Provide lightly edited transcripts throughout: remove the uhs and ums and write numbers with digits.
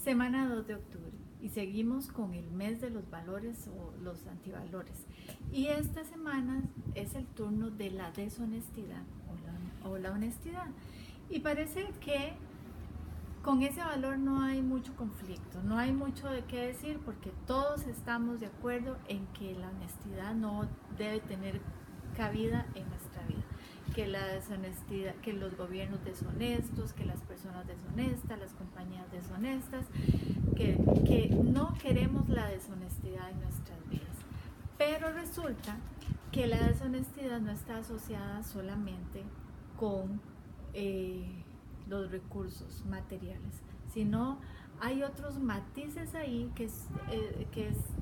Semana 2 de octubre y seguimos con el mes de los valores o los antivalores. Y esta semana es el turno de la deshonestidad o la honestidad. Y parece que con ese valor no hay mucho conflicto, no hay mucho de qué decir porque todos estamos de acuerdo en que la honestidad no debe tener cabida en nuestra vida. Que la deshonestidad, que los gobiernos deshonestos, que las personas deshonestas, las compañías deshonestas, que no queremos la deshonestidad en nuestras vidas. Pero resulta que la deshonestidad no está asociada solamente con los recursos materiales, sino hay otros matices ahí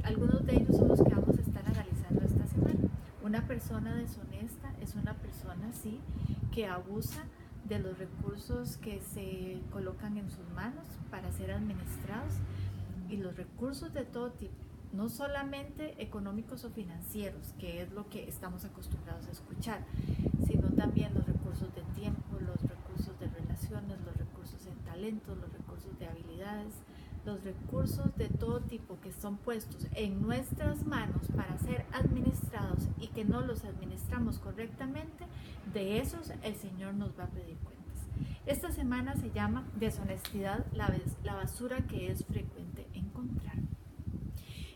algunos de ellos son los que vamos a estar analizando esta semana. Una persona deshonesta es una persona, sí, que abusa de los recursos que se colocan en sus manos para ser administrados, y los recursos de todo tipo, no solamente económicos o financieros, que es lo que estamos acostumbrados a escuchar, sino también los recursos de tiempo, los recursos de relaciones, los recursos en talentos, los recursos de habilidades, los recursos de todo tipo que son puestos en nuestras manos para ser administrados y que no los administramos correctamente. De esos el Señor nos va a pedir cuentas. Esta semana se llama deshonestidad, la basura que es frecuente encontrar.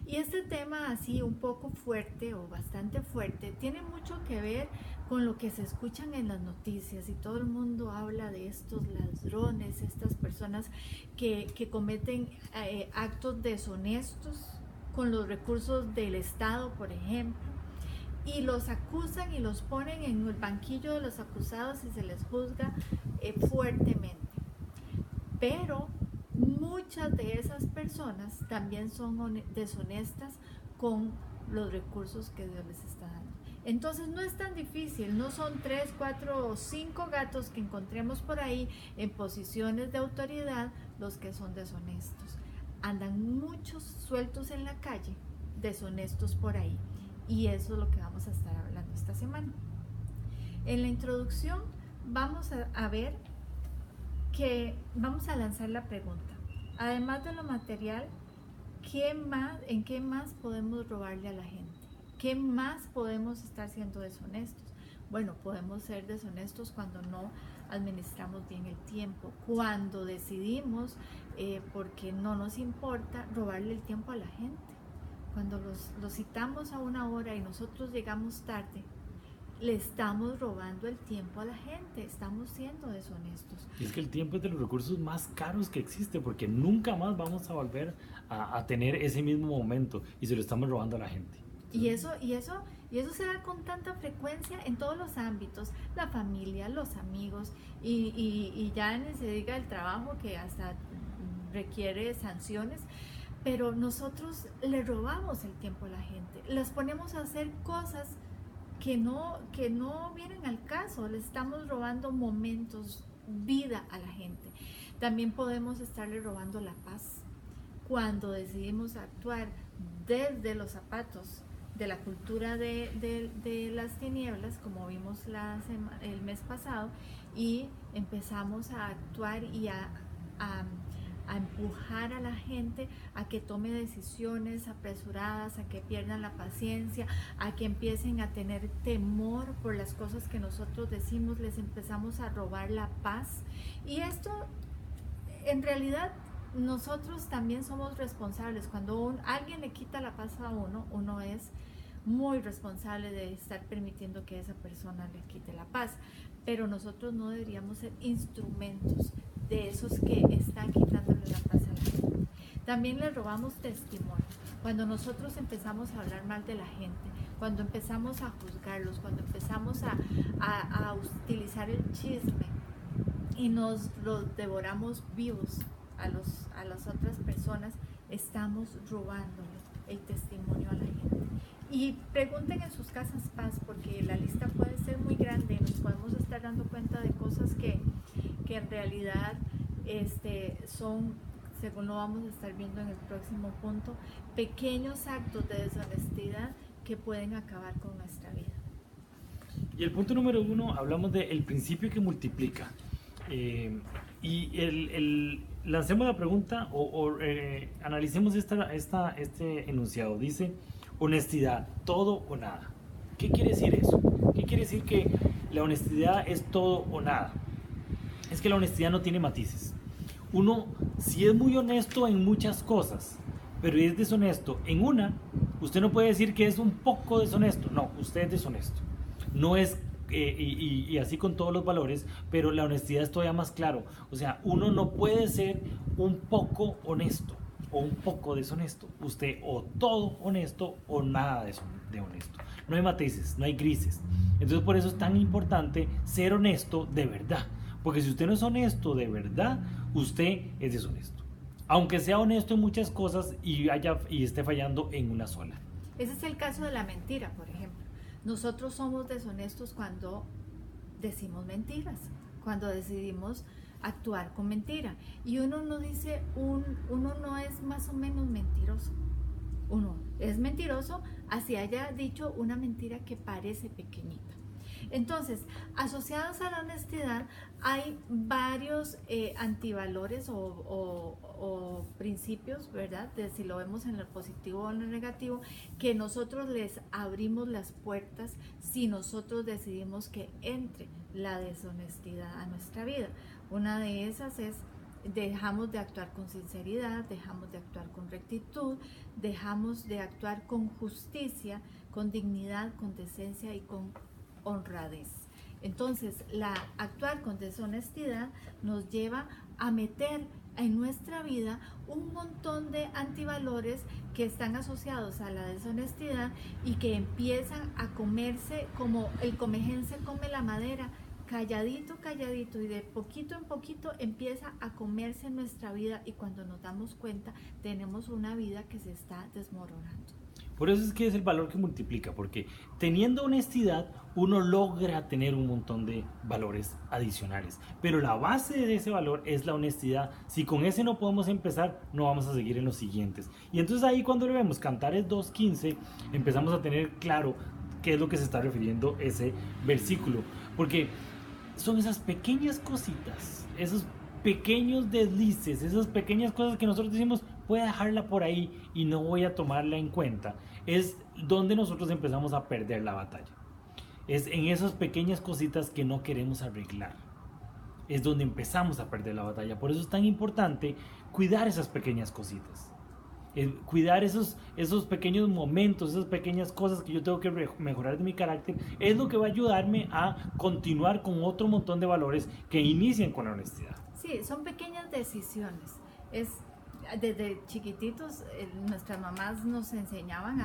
Y este tema así un poco fuerte o bastante fuerte tiene mucho que ver con lo que se escuchan en las noticias, y todo el mundo habla de estos ladrones, estas personas que cometen actos deshonestos con los recursos del Estado, por ejemplo, y los acusan y los ponen en el banquillo de los acusados y se les juzga fuertemente. Pero muchas de esas personas también son deshonestas con los recursos que Dios les está dando. Entonces no es tan difícil, no son 3, 4 o 5 gatos que encontremos por ahí en posiciones de autoridad los que son deshonestos. Andan muchos sueltos en la calle, deshonestos por ahí, y eso es lo que vamos a estar hablando esta semana. En la introducción vamos a ver que vamos a lanzar la pregunta: además de lo material, ¿en qué más podemos robarle a la gente? ¿Qué más podemos estar siendo deshonestos? Bueno, podemos ser deshonestos cuando no administramos bien el tiempo, cuando decidimos, porque no nos importa, robarle el tiempo a la gente. Cuando los citamos a una hora y nosotros llegamos tarde, le estamos robando el tiempo a la gente, estamos siendo deshonestos. Y es que el tiempo es de los recursos más caros que existe, porque nunca más vamos a volver a tener ese mismo momento, y se lo estamos robando a la gente. Y eso se da con tanta frecuencia en todos los ámbitos: la familia, los amigos, y ya ni se diga el trabajo, que hasta requiere sanciones. Pero nosotros le robamos el tiempo a la gente, las ponemos a hacer cosas que no vienen al caso, le estamos robando momentos, vida a la gente. También podemos estarle robando la paz cuando decidimos actuar desde los zapatos de la cultura de las tinieblas, como vimos el mes pasado, y empezamos a actuar y a empujar a la gente a que tome decisiones apresuradas, a que pierdan la paciencia, a que empiecen a tener temor por las cosas que nosotros decimos. Les empezamos a robar la paz, y esto en realidad nosotros también somos responsables. Cuando alguien le quita la paz a uno es muy responsable de estar permitiendo que esa persona le quite la paz, pero nosotros no deberíamos ser instrumentos de esos que están quitándole la paz a la gente. También le robamos testimonio. Cuando nosotros empezamos a hablar mal de la gente, cuando empezamos a juzgarlos, cuando empezamos a utilizar el chisme y nos los devoramos vivos a las otras personas, estamos robándole el testimonio a la gente. Y pregunten en sus casas paz, porque la lista puede ser muy grande. Nos podemos estar dando cuenta de cosas que en realidad son, según lo vamos a estar viendo en el próximo punto, pequeños actos de deshonestidad que pueden acabar con nuestra vida. Y el punto número 1, hablamos del principio que multiplica. Y lancemos la pregunta analicemos este enunciado. Dice, honestidad, todo o nada. ¿Qué quiere decir eso? ¿Qué quiere decir que la honestidad es todo o nada? Es que la honestidad no tiene matices. Uno, si es muy honesto en muchas cosas, pero es deshonesto en una, usted no puede decir que es un poco deshonesto. No, usted es deshonesto. No es, y así con todos los valores, pero la honestidad es todavía más claro. O sea, uno no puede ser un poco honesto o un poco deshonesto. Usted o todo honesto o nada de honesto. No hay matices, no hay grises. Entonces por eso es tan importante ser honesto de verdad. Porque si usted no es honesto de verdad, usted es deshonesto. Aunque sea honesto en muchas cosas y esté fallando en una sola. Ese es el caso de la mentira, por ejemplo. Nosotros somos deshonestos cuando decimos mentiras, cuando decidimos actuar con mentira. Y uno no dice, uno no es más o menos mentiroso. Uno es mentiroso así haya dicho una mentira que parece pequeñita. Entonces, asociados a la honestidad hay varios antivalores o principios, ¿verdad? Si lo vemos en el positivo o en el negativo, que nosotros les abrimos las puertas si nosotros decidimos que entre la deshonestidad a nuestra vida. Una de esas es: dejamos de actuar con sinceridad, dejamos de actuar con rectitud, dejamos de actuar con justicia, con dignidad, con decencia y con honradez. Entonces, actuar con deshonestidad nos lleva a meter en nuestra vida un montón de antivalores que están asociados a la deshonestidad y que empiezan a comerse como el comejense come la madera, calladito, calladito, y de poquito en poquito empieza a comerse nuestra vida, y cuando nos damos cuenta tenemos una vida que se está desmoronando. Por eso es que es el valor que multiplica, porque teniendo honestidad uno logra tener un montón de valores adicionales, pero la base de ese valor es la honestidad. Si con ese no podemos empezar, no vamos a seguir en los siguientes. Y entonces ahí, cuando lo vemos, Cantares 2:15, empezamos a tener claro qué es lo que se está refiriendo ese versículo, porque son esas pequeñas cositas, esos pequeños deslices, esas pequeñas cosas que nosotros decimos, voy a dejarla por ahí y no voy a tomarla en cuenta, es donde nosotros empezamos a perder la batalla. Es en esas pequeñas cositas que no queremos arreglar, es donde empezamos a perder la batalla. Por eso es tan importante cuidar esas pequeñas cositas, cuidar esos pequeños momentos, esas pequeñas cosas que yo tengo que mejorar de mi carácter. Es lo que va a ayudarme a continuar con otro montón de valores que inician con la honestidad. Sí, son pequeñas decisiones. Desde chiquititos nuestras mamás nos enseñaban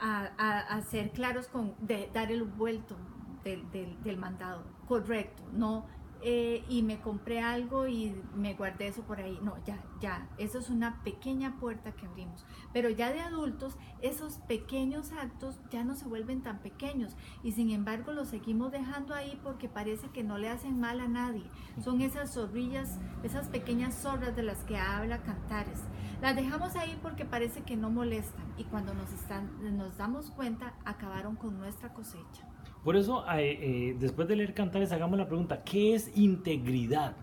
a ser claros de dar el vuelto del mandado correcto, no y me compré algo y me guardé eso por ahí. No, ya, eso es una pequeña puerta que abrimos. Pero ya de adultos, esos pequeños actos ya no se vuelven tan pequeños, y sin embargo los seguimos dejando ahí porque parece que no le hacen mal a nadie. Son esas zorrillas, esas pequeñas zorras de las que habla Cantares. Las dejamos ahí porque parece que no molestan, y cuando nos damos cuenta, acabaron con nuestra cosecha. Por eso, después de leer Cantares, hagamos la pregunta: ¿qué es integridad?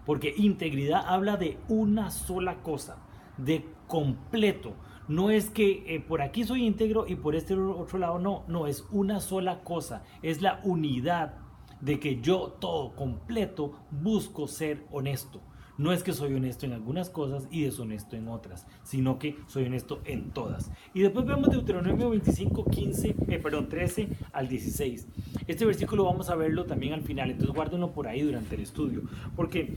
Porque integridad habla de una sola cosa, de completo. No es que por aquí soy íntegro y por este otro lado no, es una sola cosa, es la unidad de que yo, todo completo, busco ser honesto. No es que soy honesto en algunas cosas y deshonesto en otras, sino que soy honesto en todas. Y después vemos Deuteronomio 13 al 16. Este versículo vamos a verlo también al final, entonces guárdenlo por ahí durante el estudio, porque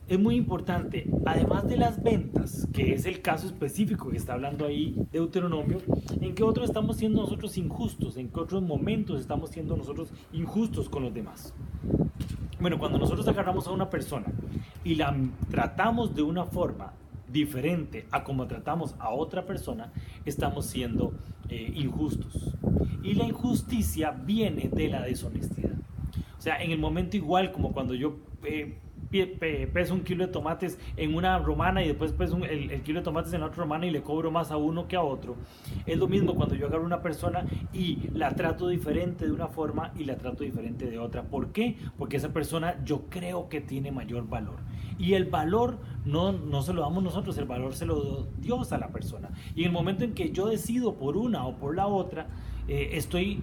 es muy importante. Además de las ventas, que es el caso específico que está hablando ahí Deuteronomio, ¿en qué otros estamos siendo nosotros injustos? ¿En qué otros momentos estamos siendo nosotros injustos con los demás? Bueno, cuando nosotros agarramos a una persona y la tratamos de una forma diferente a como tratamos a otra persona, estamos siendo injustos. Y la injusticia viene de la deshonestidad. O sea, en el momento igual como cuando yo peso un kilo de tomates en una romana y después peso el kilo de tomates en la otra romana y le cobro más a uno que a otro. Es lo mismo cuando yo agarro una persona y la trato diferente de una forma y la trato diferente de otra. ¿Por qué? Porque esa persona yo creo que tiene mayor valor. Y el valor no se lo damos nosotros, el valor se lo da Dios a la persona. Y en el momento en que yo decido por una o por la otra, estoy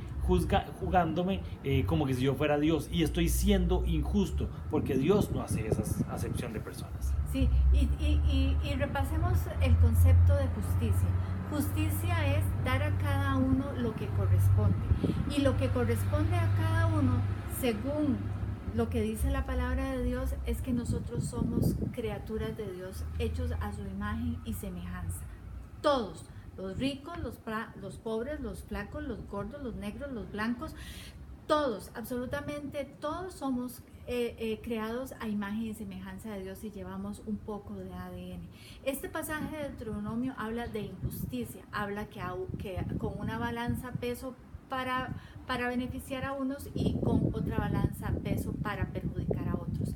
jugándome como que si yo fuera Dios y estoy siendo injusto porque Dios no hace esa acepción de personas. Sí, y repasemos el concepto de justicia. Justicia es dar a cada uno lo que corresponde, y lo que corresponde a cada uno según lo que dice la palabra de Dios es que nosotros somos criaturas de Dios hechos a su imagen y semejanza. Todos, los ricos, los pobres, los flacos, los gordos, los negros, los blancos, todos, absolutamente todos somos creados a imagen y semejanza de Dios y llevamos un poco de ADN. Este pasaje de Deuteronomio habla de injusticia, habla que con una balanza peso para beneficiar a unos y con otra balanza peso para perjudicar a otros.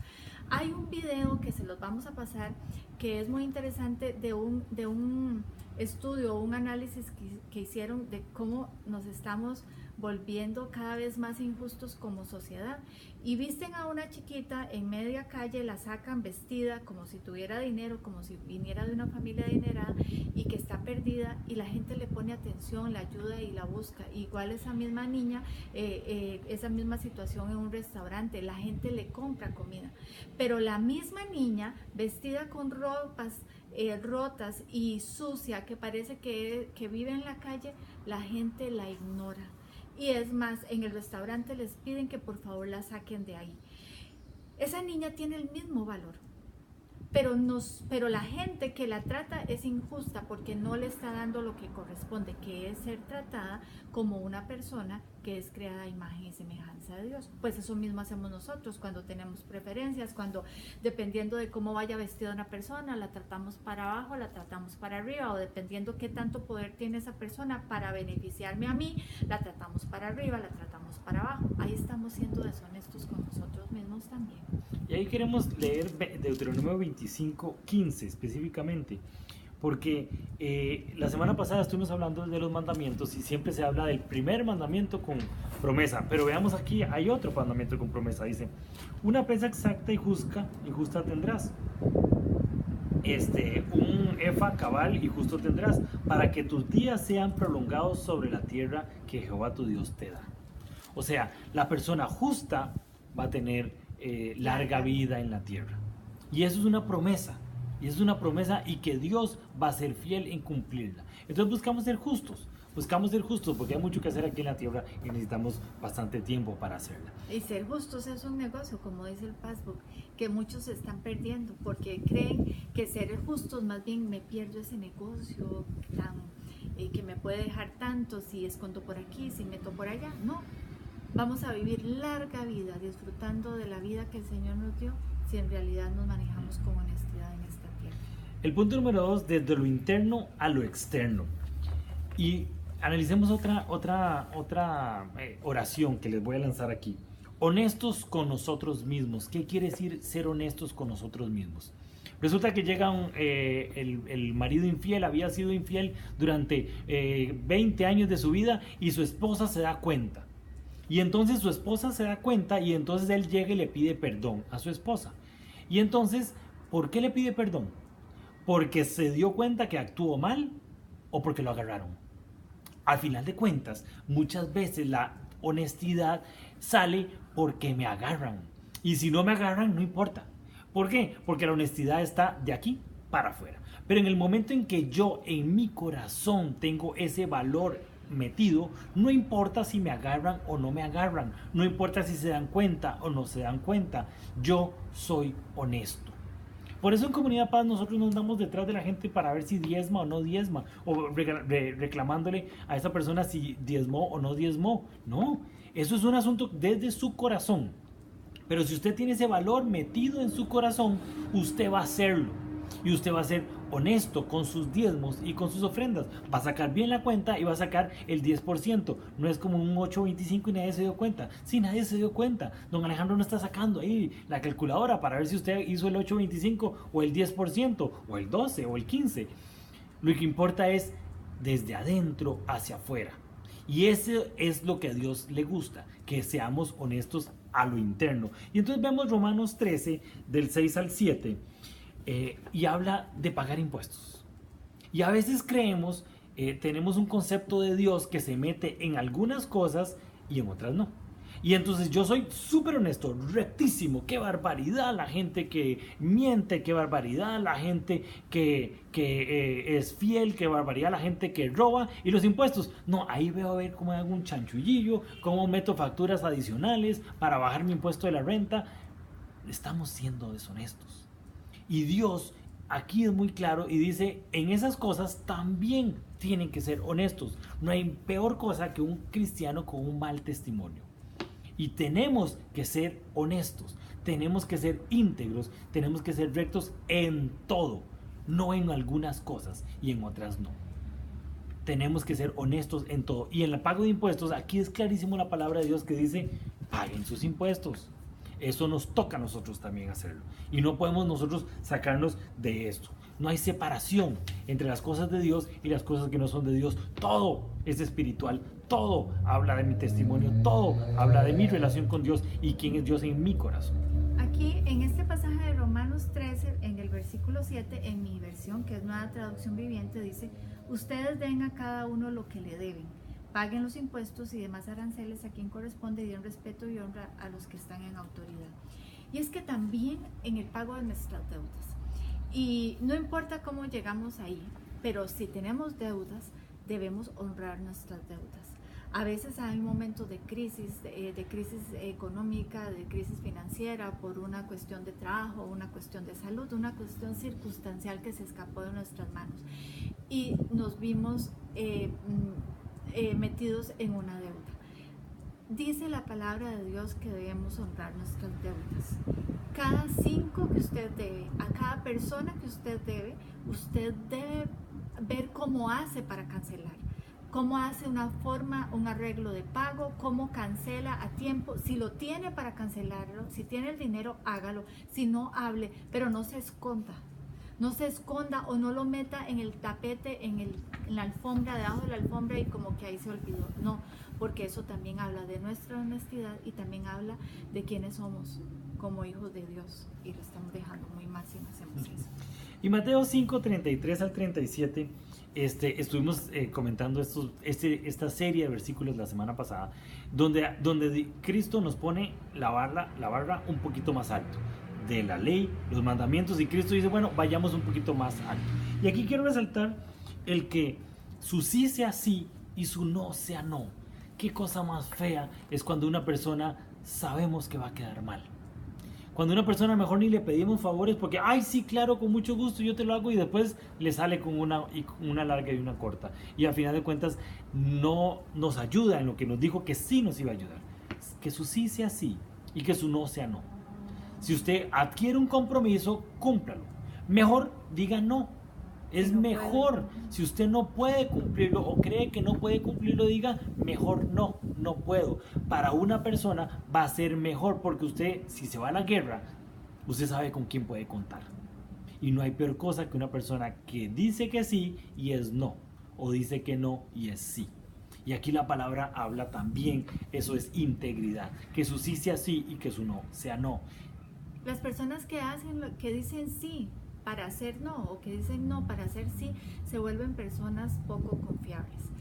Hay un video que se los vamos a pasar que es muy interesante de un estudio, un análisis que hicieron de cómo nos estamos volviendo cada vez más injustos como sociedad, y visten a una chiquita en media calle, la sacan vestida como si tuviera dinero, como si viniera de una familia adinerada y que está perdida, y la gente le pone atención, la ayuda y la busca. Igual esa misma niña, esa misma situación en un restaurante, la gente le compra comida, pero la misma niña vestida con ropas rotas y sucia, que parece que vive en la calle, la gente la ignora. Y es más, en el restaurante les piden que por favor la saquen de ahí. Esa niña tiene el mismo valor, pero la gente que la trata es injusta porque no le está dando lo que corresponde, que es ser tratada como una persona que es creada a imagen y semejanza de Dios. Pues eso mismo hacemos nosotros cuando tenemos preferencias, cuando dependiendo de cómo vaya vestida una persona, la tratamos para abajo, la tratamos para arriba, o dependiendo qué tanto poder tiene esa persona para beneficiarme a mí, la tratamos para arriba, la tratamos para abajo. Ahí estamos siendo deshonestos con nosotros mismos también. Y ahí queremos leer Deuteronomio 25:15 específicamente, porque la semana pasada estuvimos hablando de los mandamientos y siempre se habla del primer mandamiento con promesa, pero veamos aquí, hay otro mandamiento con promesa. Dice: una pesa exacta y justa tendrás, un efa cabal y justo tendrás, para que tus días sean prolongados sobre la tierra que Jehová tu Dios te da. O sea, la persona justa va a tener larga vida en la tierra, y eso es una promesa. Y es una promesa, y que Dios va a ser fiel en cumplirla. Entonces buscamos ser justos porque hay mucho que hacer aquí en la tierra y necesitamos bastante tiempo para hacerla. Y ser justos es un negocio, como dice el passbook, que muchos se están perdiendo porque creen que ser justos, más bien me pierdo ese negocio que me puede dejar tanto si escondo por aquí, si meto por allá. No, vamos a vivir larga vida disfrutando de la vida que el Señor nos dio, si en realidad nos manejamos con honestidad en esta tierra. El punto número 2, desde lo interno a lo externo. Y analicemos otra oración que les voy a lanzar aquí. Honestos con nosotros mismos. ¿Qué quiere decir ser honestos con nosotros mismos? Resulta que llega el marido infiel, había sido infiel durante 20 años de su vida, y su esposa se da cuenta. Y entonces su esposa se da cuenta, y entonces él llega y le pide perdón a su esposa. Y entonces, ¿por qué le pide perdón? ¿Porque se dio cuenta que actuó mal o porque lo agarraron? Al final de cuentas, muchas veces la honestidad sale porque me agarran. Y si no me agarran, no importa. ¿Por qué? Porque la honestidad está de aquí para afuera. Pero en el momento en que yo en mi corazón tengo ese valor metido, no importa si me agarran o no me agarran, no importa si se dan cuenta o no se dan cuenta, yo soy honesto. Por eso en Comunidad Paz nosotros nos damos detrás de la gente para ver si diezma o no diezma, o reclamándole a esa persona si diezmó o no diezmó. No, eso es un asunto desde su corazón. Pero si usted tiene ese valor metido en su corazón, usted va a hacerlo. Y usted va a ser honesto con sus diezmos y con sus ofrendas. Va a sacar bien la cuenta y va a sacar el 10%. No es como un 8.25 y nadie se dio cuenta. Sí, nadie se dio cuenta. Don Alejandro no está sacando ahí la calculadora para ver si usted hizo el 8.25 o el 10% o el 12 o el 15. Lo que importa es desde adentro hacia afuera. Y eso es lo que a Dios le gusta, que seamos honestos a lo interno. Y entonces vemos Romanos 13, del 6 al 7, y habla de pagar impuestos. Y a veces creemos, tenemos un concepto de Dios que se mete en algunas cosas y en otras no. Y entonces yo soy súper honesto, rectísimo, qué barbaridad la gente que miente, qué barbaridad la gente que es fiel, qué barbaridad la gente que roba y los impuestos. No, ahí veo a ver cómo hago un chanchullillo, cómo meto facturas adicionales para bajar mi impuesto de la renta. Estamos siendo deshonestos. Y Dios aquí es muy claro y dice, en esas cosas también tienen que ser honestos. No hay peor cosa que un cristiano con un mal testimonio. Y tenemos que ser honestos, tenemos que ser íntegros, tenemos que ser rectos en todo, no en algunas cosas y en otras no. Tenemos que ser honestos en todo. Y en el pago de impuestos, aquí es clarísimo la palabra de Dios que dice, paguen sus impuestos. Eso nos toca a nosotros también hacerlo. Y no podemos nosotros sacarnos de esto. No hay separación entre las cosas de Dios y las cosas que no son de Dios. Todo es espiritual. Todo habla de mi testimonio. Todo habla de mi relación con Dios y quién es Dios en mi corazón. Aquí en este pasaje de Romanos 13, en el versículo 7, en mi versión, que es Nueva Traducción Viviente, dice: ustedes den a cada uno lo que le deben. Paguen los impuestos y demás aranceles a quien corresponde y den respeto y honra a los que están en autoridad. Y es que también en el pago de nuestras deudas. Y no importa cómo llegamos ahí, pero si tenemos deudas, debemos honrar nuestras deudas. A veces hay momentos de crisis económica, de crisis financiera, por una cuestión de trabajo, una cuestión de salud, una cuestión circunstancial que se escapó de nuestras manos. Y nos vimos metidos en una deuda. Dice la palabra de Dios que debemos honrar nuestras deudas. Cada 5 que usted debe, a cada persona que usted debe ver cómo hace para cancelar. Cómo hace una forma, un arreglo de pago, cómo cancela a tiempo. Si lo tiene para cancelarlo, si tiene el dinero, hágalo. Si no, hable, pero no se esconda. No se esconda o no lo meta en el tapete, en la alfombra, debajo de la alfombra y como que ahí se olvidó. No, porque eso también habla de nuestra honestidad y también habla de quiénes somos como hijos de Dios. Y lo estamos dejando muy mal si no hacemos eso. Y Mateo 5, 33 al 37, estuvimos comentando esta serie de versículos la semana pasada, donde Cristo nos pone la barra un poquito más alto de la ley, los mandamientos, y Cristo dice, bueno, vayamos un poquito más alto. Y aquí quiero resaltar el que su sí sea sí y su no sea no. Qué cosa más fea es cuando una persona sabemos que va a quedar mal. Cuando una persona mejor ni le pedimos favores porque, ay, sí, claro, con mucho gusto, yo te lo hago, y después le sale con una larga y una corta. Y al final de cuentas no nos ayuda en lo que nos dijo que sí nos iba a ayudar. Que su sí sea sí y que su no sea no. Si usted adquiere un compromiso, cúmplalo. Mejor diga no. Es mejor. Si usted no puede cumplirlo o cree que no puede cumplirlo, diga mejor no puedo. Para una persona va a ser mejor porque usted, si se va a la guerra, usted sabe con quién puede contar. Y no hay peor cosa que una persona que dice que sí y es no, o dice que no y es sí. Y aquí la palabra habla también, eso es integridad, que su sí sea sí y que su no sea no. Las personas que dicen sí para hacer no o que dicen no para hacer sí, se vuelven personas poco confiables.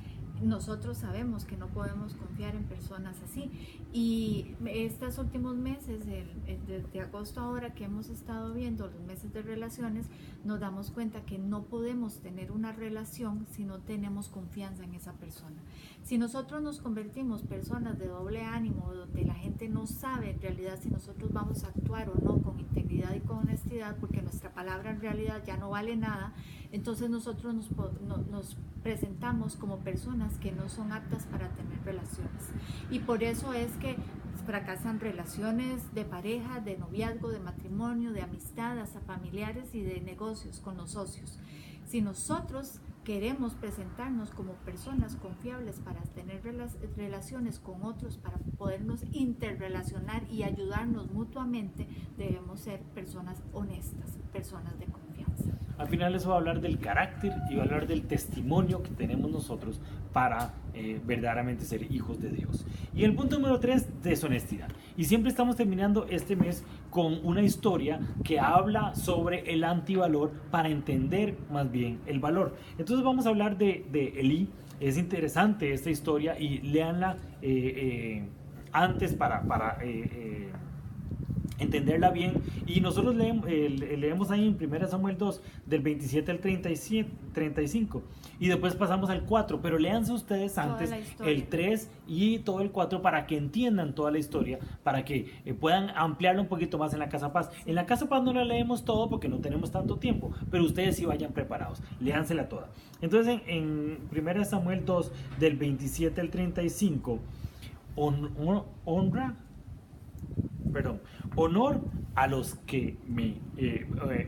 Nosotros sabemos que no podemos confiar en personas así, y estos últimos meses, de agosto ahora que hemos estado viendo los meses de relaciones, nos damos cuenta que no podemos tener una relación si no tenemos confianza en esa persona. Si nosotros nos convertimos personas de doble ánimo, donde la gente no sabe en realidad si nosotros vamos a actuar o no con integridad y con honestidad, porque nuestra palabra en realidad ya no vale nada, entonces nosotros nos presentamos como personas que no son aptas para tener relaciones. Y por eso es que fracasan relaciones de pareja, de noviazgo, de matrimonio, de amistad, hasta familiares y de negocios con los socios. Si nosotros queremos presentarnos como personas confiables para tener relaciones con otros, para podernos interrelacionar y ayudarnos mutuamente, debemos ser personas honestas, personas de confianza. Al final eso va a hablar del carácter y va a hablar del testimonio que tenemos nosotros para verdaderamente ser hijos de Dios. Y el punto número 3, deshonestidad. Y siempre estamos terminando este mes con una historia que habla sobre el antivalor para entender más bien el valor. Entonces vamos a hablar de Elí. Es interesante esta historia y léanla antes para entenderla bien. Y nosotros leemos ahí en 1 Samuel 2 del 27 al 35 y después pasamos al 4, pero léanse ustedes antes el 3 y todo el 4 para que entiendan toda la historia, para que puedan ampliarlo un poquito más en la Casa Paz. En la Casa Paz no la leemos todo porque no tenemos tanto tiempo, pero ustedes sí vayan preparados, léansela toda. Entonces en 1 Samuel 2 del 27 al 35, honor a los que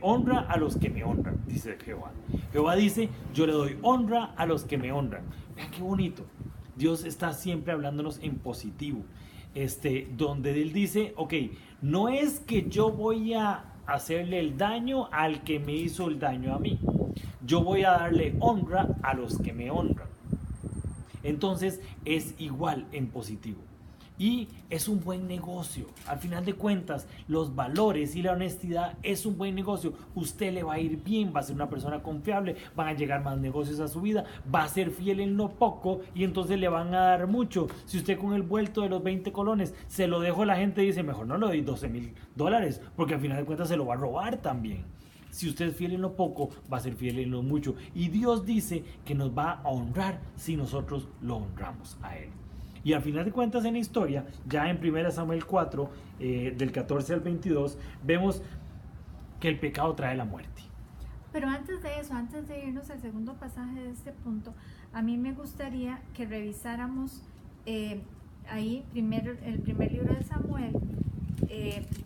honra a los que me honran, dice Jehová. Jehová dice, yo le doy honra a los que me honran. Vean qué bonito. Dios está siempre hablándonos en positivo. Donde Él dice, ok, no es que yo voy a hacerle el daño al que me hizo el daño a mí. Yo voy a darle honra a los que me honran. Entonces es igual en positivo. Y es un buen negocio. Al final de cuentas, los valores y la honestidad es un buen negocio. Usted le va a ir bien, va a ser una persona confiable, van a llegar más negocios a su vida, va a ser fiel en lo poco y entonces le van a dar mucho. Si usted con el vuelto de los 20 colones se lo dejó, la gente dice, mejor no le doy $12,000, porque al final de cuentas se lo va a robar también. Si usted es fiel en lo poco, va a ser fiel en lo mucho. Y Dios dice que nos va a honrar si nosotros lo honramos a Él. Y al final de cuentas en la historia, ya en 1 Samuel 4, del 14 al 22, vemos que el pecado trae la muerte. Pero antes de eso, antes de irnos al segundo pasaje de este punto, a mí me gustaría que revisáramos ahí el primer libro de Samuel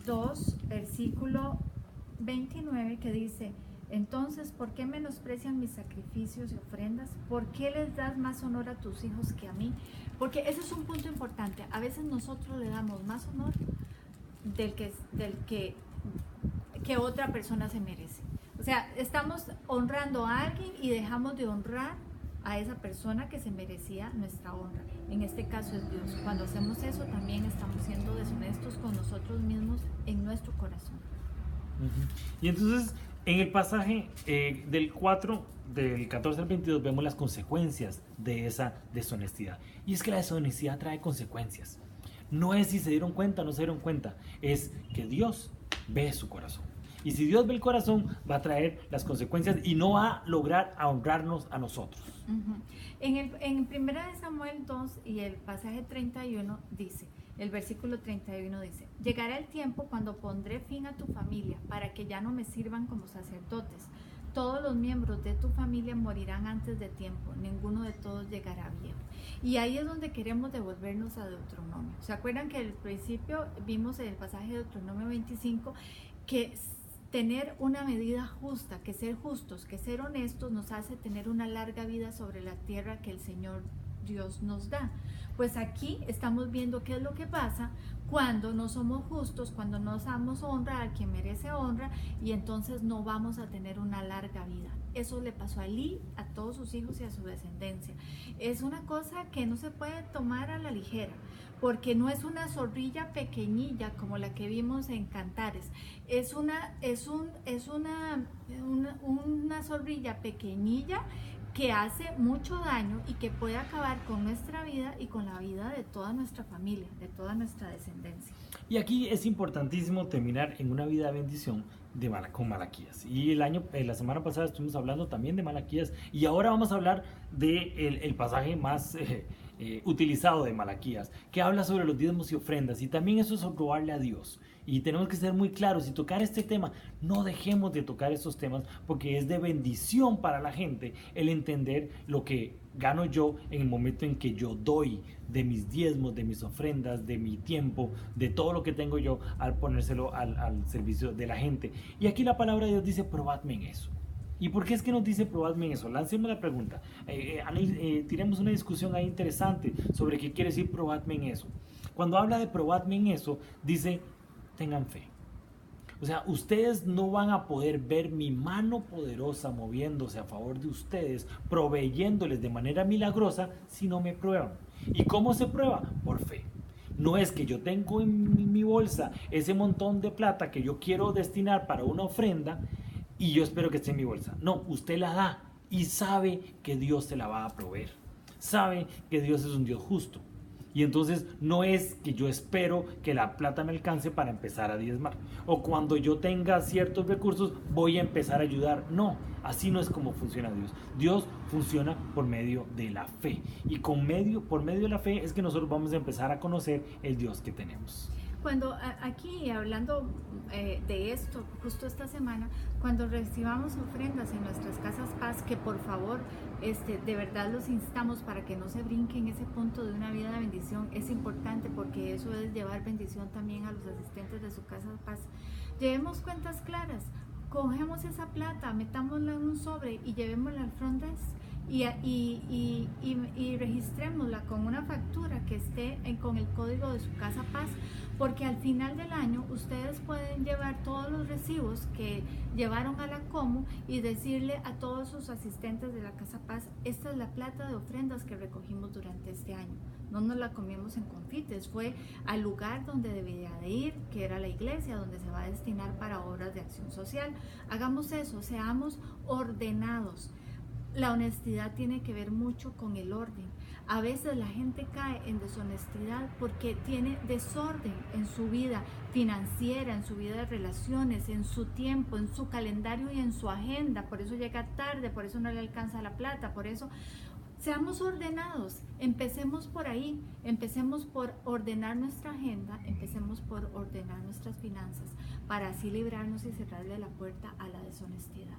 2, versículo 29, que dice: entonces, ¿por qué menosprecian mis sacrificios y ofrendas? ¿Por qué les das más honor a tus hijos que a mí? Porque ese es un punto importante. A veces nosotros le damos más honor del que otra persona se merece. O sea, estamos honrando a alguien y dejamos de honrar a esa persona que se merecía nuestra honra. En este caso es Dios. Cuando hacemos eso, también estamos siendo deshonestos con nosotros mismos en nuestro corazón. Y entonces, en el pasaje del 4, del 14 al 22, vemos las consecuencias de esa deshonestidad. Y es que la deshonestidad trae consecuencias. No es si se dieron cuenta o no se dieron cuenta, es que Dios ve su corazón. Y si Dios ve el corazón, va a traer las consecuencias y no va a lograr honrarnos a nosotros. En 1 Samuel 2 y el pasaje 31 dice, el versículo 31 dice: llegará el tiempo cuando pondré fin a tu familia, para que ya no me sirvan como sacerdotes. Todos los miembros de tu familia morirán antes de tiempo, ninguno de todos llegará viejo. Y ahí es donde queremos devolvernos a Deuteronomio. ¿Se acuerdan que al principio vimos en el pasaje de Deuteronomio 25 que tener una medida justa, que ser justos, que ser honestos nos hace tener una larga vida sobre la tierra que el Señor Dios nos da? Pues aquí estamos viendo qué es lo que pasa cuando no somos justos, cuando no damos honra al quien merece honra, y entonces no vamos a tener una larga vida. Eso le pasó a Elí, a todos sus hijos y a su descendencia. Es una cosa que no se puede tomar a la ligera, porque no es una zorrilla pequeñilla como la que vimos en Cantares. Es una zorrilla pequeñilla que hace mucho daño y que puede acabar con nuestra vida y con la vida de toda nuestra familia, de toda nuestra descendencia. Y aquí es importantísimo terminar en una vida de bendición, con Malaquías. Y la semana pasada estuvimos hablando también de Malaquías y ahora vamos a hablar de el pasaje más utilizado de Malaquías, que habla sobre los diezmos y ofrendas, y también eso es aprobarle a Dios. Y tenemos que ser muy claros y tocar este tema. No dejemos de tocar estos temas porque es de bendición para la gente el entender lo que gano yo en el momento en que yo doy de mis diezmos, de mis ofrendas, de mi tiempo, de todo lo que tengo yo al ponérselo al servicio de la gente. Y aquí la palabra de Dios dice, probadme en eso. ¿Y por qué es que nos dice probadme en eso? Lancemos la pregunta. Tiremos una discusión ahí interesante sobre qué quiere decir probadme en eso. Cuando habla de probadme en eso, dice, tengan fe. O sea, ustedes no van a poder ver mi mano poderosa moviéndose a favor de ustedes, proveyéndoles de manera milagrosa, si no me prueban. ¿Y cómo se prueba? Por fe. No es que yo tengo en mi bolsa ese montón de plata que yo quiero destinar para una ofrenda y yo espero que esté en mi bolsa. No, usted la da y sabe que Dios se la va a proveer. Sabe que Dios es un Dios justo. Y entonces no es que yo espero que la plata me alcance para empezar a diezmar. O cuando yo tenga ciertos recursos voy a empezar a ayudar. No, así no es como funciona Dios. Dios funciona por medio de la fe. Y por medio de la fe es que nosotros vamos a empezar a conocer el Dios que tenemos. Cuando aquí hablando de esto, justo esta semana, cuando recibamos ofrendas en nuestras casas paz, que por favor de verdad los instamos para que no se brinquen ese punto de una vida de bendición, es importante porque eso es llevar bendición también a los asistentes de su casa paz. Llevemos cuentas claras, cogemos esa plata, metámosla en un sobre y llevémosla al front desk. Y registrémosla con una factura que esté con el código de su casa paz, porque al final del año ustedes pueden llevar todos los recibos que llevaron a la Comu y decirle a todos sus asistentes de la casa paz, esta es la plata de ofrendas que recogimos durante este año. No nos la comimos en confites, fue al lugar donde debía de ir, que era la iglesia, donde se va a destinar para obras de acción social. Hagamos eso, seamos ordenados. La honestidad tiene que ver mucho con el orden. A veces la gente cae en deshonestidad porque tiene desorden en su vida financiera, en su vida de relaciones, en su tiempo, en su calendario y en su agenda. Por eso llega tarde, por eso no le alcanza la plata, por eso seamos ordenados. Empecemos por ahí, empecemos por ordenar nuestra agenda, empecemos por ordenar nuestras finanzas para así librarnos y cerrarle la puerta a la deshonestidad.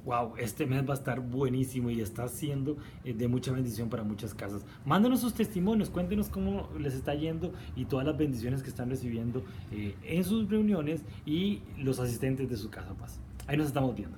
Wow, este mes va a estar buenísimo y está siendo de mucha bendición para muchas casas. Mándenos sus testimonios, cuéntenos cómo les está yendo y todas las bendiciones que están recibiendo en sus reuniones y los asistentes de su casa paz. Ahí nos estamos viendo.